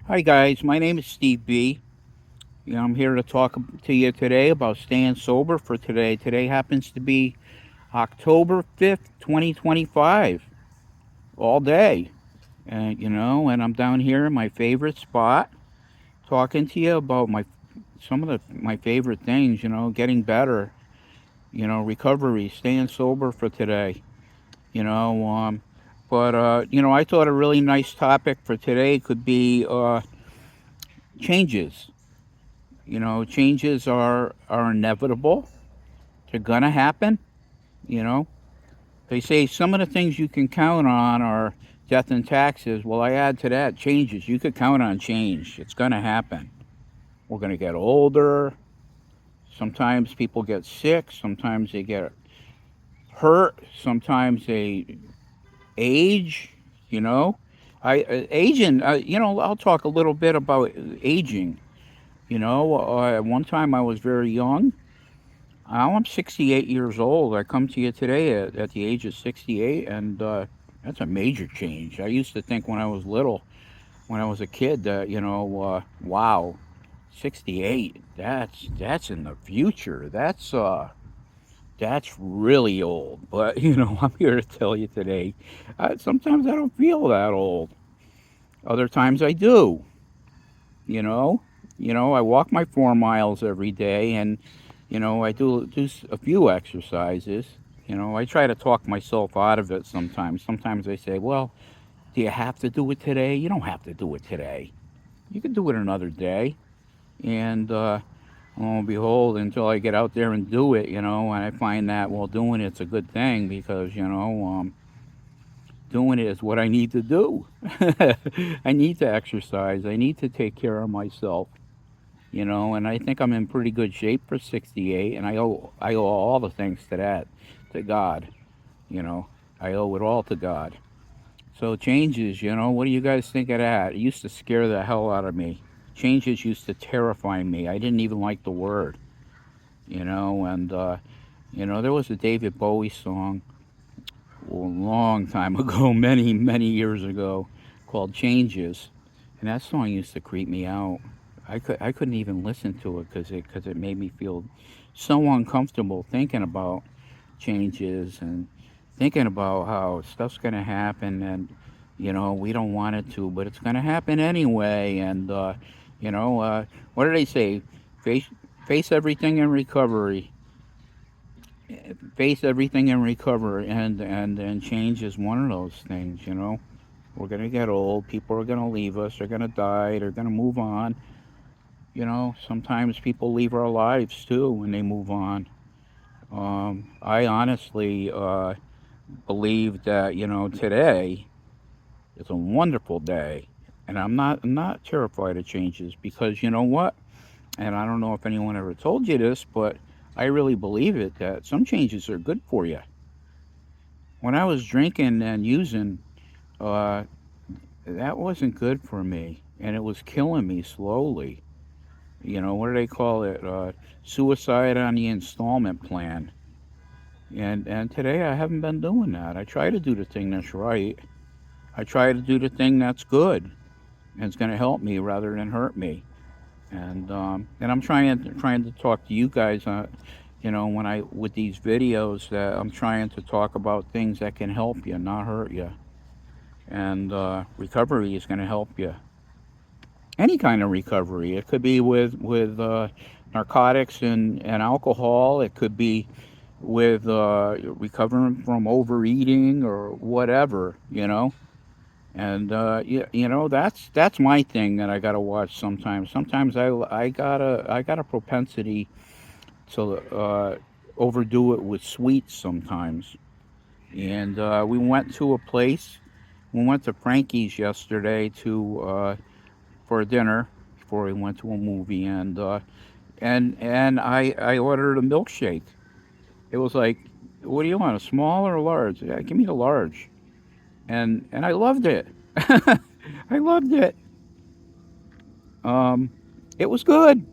Hi guys, my name is Steve B. I'm here to talk to you today about staying sober for today. Today happens to be October 5th, 2025, all day. And I'm down here in my favorite spot talking to you about my favorite things, getting better, recovery, staying sober for today. You know, I thought a really nice topic for today could be changes. Changes are inevitable. They're gonna happen. You know, they say some of the things you can count on are death and taxes. Well, I add to that changes. You could count on change. It's gonna happen. We're gonna get older. Sometimes people get sick. Sometimes they get hurt. Sometimes they age. You know, aging. I'll talk a little bit about aging. One time I was very young. Now I'm 68 years old. I come to you today at the age of 68, and that's a major change. I used to think when I was little, when I was a kid, that wow, 68. That's in the future. That's really old. But I'm here to tell you today. Sometimes I don't feel that old. Other times I do. You know, I walk my 4 miles every day, and I do a few exercises. I try to talk myself out of it sometimes. Sometimes I say, well, do you have to do it today? You don't have to do it today. You can do it another day. And lo and behold, until I get out there and do it, and I find that, well, doing it's a good thing because, doing it is what I need to do. I need to exercise. I need to take care of myself. And I think I'm in pretty good shape for 68, and I owe all the thanks to that, to God. You know, I owe it all to God. So changes, what do you guys think of that? It used to scare the hell out of me. Changes used to terrify me. I didn't even like the word, and there was a David Bowie song a long time ago, many years ago, called Changes, and that song used to creep me out. I couldn't even listen to it because it made me feel so uncomfortable thinking about changes and thinking about how stuff's gonna happen, and we don't want it to, but it's gonna happen anyway. And what do they say? Face face everything in recovery. Face everything in recovery, and change is one of those things. We're gonna get old. People are gonna leave us. They're gonna die. They're gonna move on. Sometimes people leave our lives too when they move on. I honestly believe that today is a wonderful day, and I'm not terrified of changes because you know what? And I don't know if anyone ever told you this, but I really believe it that some changes are good for you. When I was drinking and using, uh, that wasn't good for me, and it was killing me slowly. What do they call it? Suicide on the installment plan. And today I haven't been doing that. I try to do the thing that's right. I try to do the thing that's good, and it's going to help me rather than hurt me. And I'm trying to talk to you guys. When I with these videos, that I'm trying to talk about things that can help you, not hurt you. And recovery is going to help you. Any kind of recovery. It could be with narcotics and alcohol. It could be with recovering from overeating or whatever. And that's my thing that I gotta watch sometimes. Sometimes I got a propensity to overdo it with sweets sometimes. And we went to a place. We went to Frankie's yesterday to for dinner before we went to a movie, and I ordered a milkshake. It was like, what do you want, a small or a large? Yeah, give me the large. And I loved it. I loved it. Um, it was good,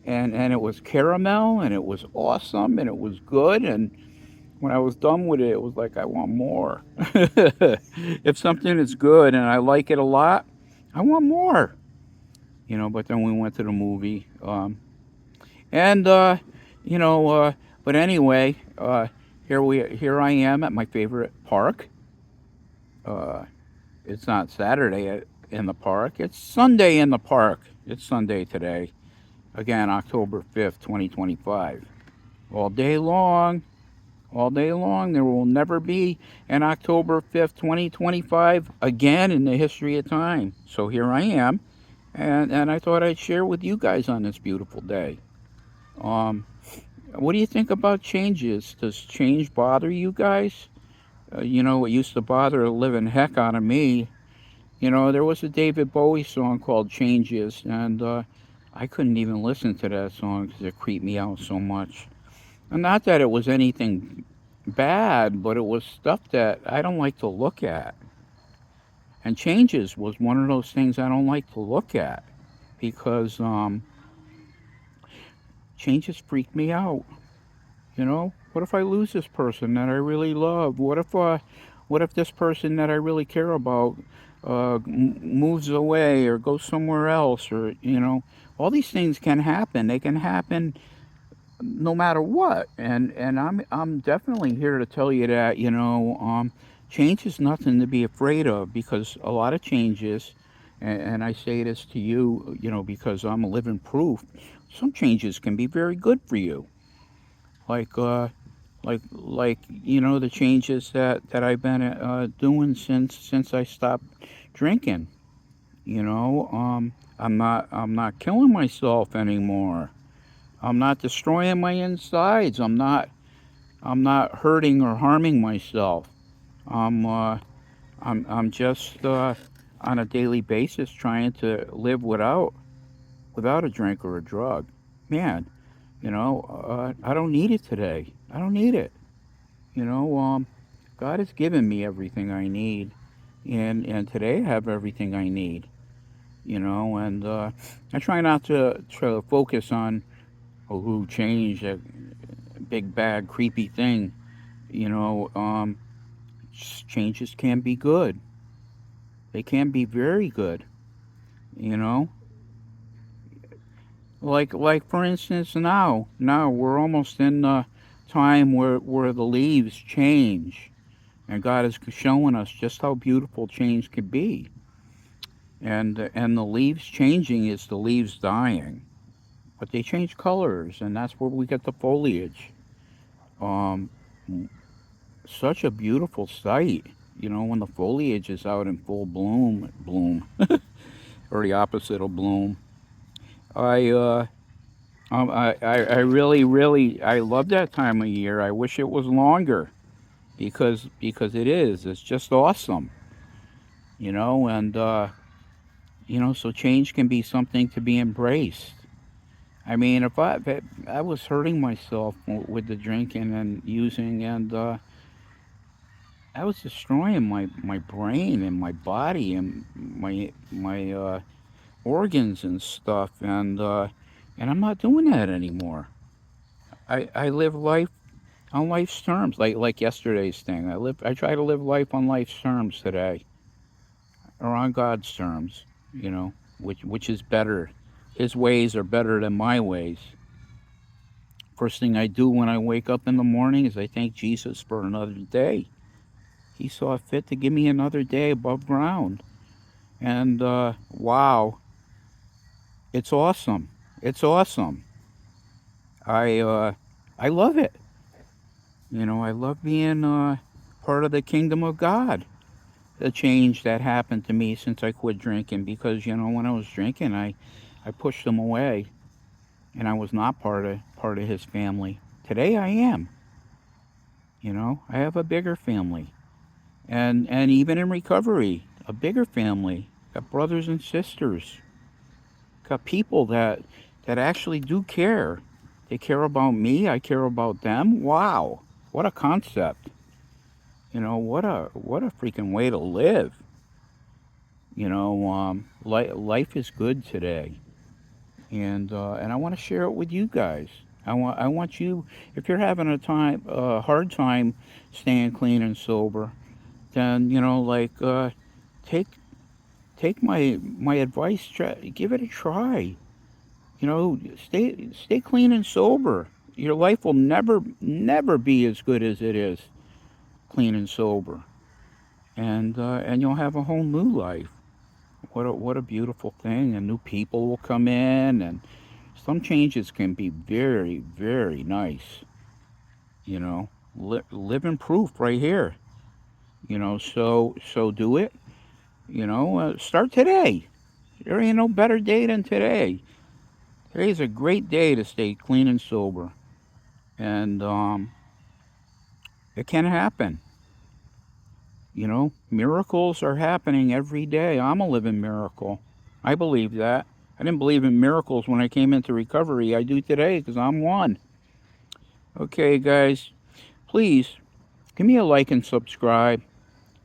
and it was caramel, and it was awesome, and it was good. And when I was done with it, it was like I want more. If something is good and I like it a lot, I want more. But then we went to the movie. And you know, but anyway, here I am at my favorite park. Uh, it's not Saturday in the park. It's Sunday in the park. It's Sunday today. Again, October 5th, 2025. All day long, all day long. There will never be an October 5th, 2025 again in the history of time. So here I am, and I thought I'd share with you guys on this beautiful day. Um, what do you think about changes? Does change bother you guys? It used to bother the living heck out of me. There was a David Bowie song called Changes, and I couldn't even listen to that song because it creeped me out so much. And not that it was anything bad, but it was stuff that I don't like to look at. And Changes was one of those things I don't like to look at because changes freak me out. What if I lose this person that I really love? What if this person that I really care about moves away or goes somewhere else? Or all these things can happen. They can happen no matter what. And I'm definitely here to tell you that change is nothing to be afraid of because a lot of changes. And I say this to you, because I'm a living proof. Some changes can be very good for you, like the changes that I've been doing since I stopped drinking. I'm not killing myself anymore. I'm not destroying my insides. I'm not hurting or harming myself. I'm uh, I'm just on a daily basis trying to live without a drink or a drug. Man, I don't need it today. I don't need it. You know, um, God has given me everything I need, and today I have everything I need. And I try not to focus on who changed a big bad creepy thing. You know, um, Changes can be good. They can be very good. You know, like for instance, now we're almost in the time where the leaves change, and God is showing us just how beautiful change can be. And the leaves changing is the leaves dying, but they change colors, and that's where we get the foliage. Um, Such a beautiful sight, when the foliage is out in full bloom, or the opposite of bloom. I I really really I love that time of year. I wish it was longer because it is. It's just awesome, and so change can be something to be embraced. I mean, if I was hurting myself with the drinking and using, and I was destroying my brain and my body and my organs and stuff, and I'm not doing that anymore. I live life on life's terms, like yesterday's thing. I try to live life on life's terms today, or on God's terms, which is better. His ways are better than my ways. First thing I do when I wake up in the morning is I thank Jesus for another day. He saw fit to give me another day above ground. And wow, it's awesome. It's awesome. I uh, I love it. I love being part of the kingdom of God. The change that happened to me since I quit drinking, because when I was drinking, I pushed them away, and I was not part of His family. Today I am. I have a bigger family. And even in recovery, a bigger family. Got brothers and sisters. Got people that actually do care. They care about me. I care about them. Wow, what a concept! What a freaking way to live. Life is good today, and I want to share it with you guys. I want you, if you're having a hard time staying clean and sober, then take take my advice. Give it a try. You know, stay clean and sober. Your life will never be as good as it is clean and sober, and you'll have a whole new life. What a beautiful thing! And new people will come in, and some changes can be very nice. You know, living proof right here. You know, so do it. You know, start today. There ain't no better day than today. Today's a great day to stay clean and sober, and it can happen. You know, miracles are happening every day. I'm a living miracle. I believe that. I didn't believe in miracles when I came into recovery. I do today because I'm one. Okay, guys, please give me a like and subscribe,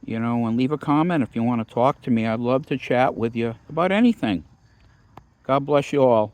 you know, and leave a comment if you want to talk to me. I'd love to chat with you about anything. God bless you all.